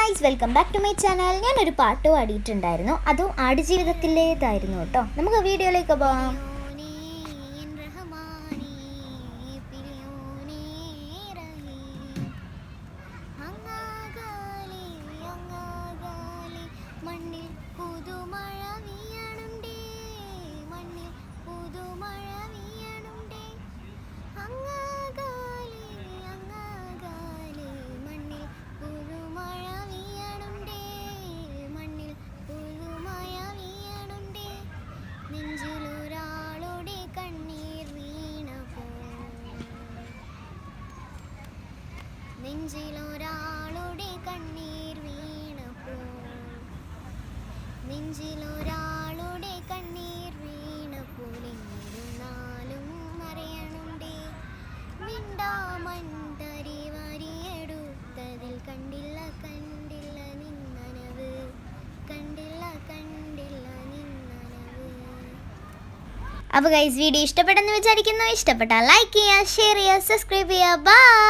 Guys, welcome back to my channel. ഞാനൊരു പാട്ട് പാടിയിട്ടുണ്ടായിരുന്നു, അതും ആടുജീവിതത്തിലേതായിരുന്നു കേട്ടോ. നമുക്ക് വീഡിയോയിലേക്ക് പോകാം. നെഞ്ചിലൊരാളുടെ കണ്ണീർ വീണപ്പോൾ നെഞ്ചിലൊരാളുടെ കണ്ണീർ വീണപ്പോൾ എന്നിരുന്നാലും അറിയണുണ്ടേ മിണ്ടാമന്തരി വരിയെടുത്തതിൽ കണ്ടില്ല കണ്ടില്ല നിന്നനവ് കണ്ടില്ല കണ്ടില്ല നിന്നനവ്. അപ്പോൾ ഗൈസ്, വീഡിയോ ഇഷ്ടപ്പെട്ടെന്ന് വിചാരിക്കുന്നു. ഇഷ്ടപ്പെട്ടാൽ ലൈക്ക് ചെയ്യുക, ഷെയർ ചെയ്യുക, സബ്സ്ക്രൈബ് ചെയ്യുക. ബൈ.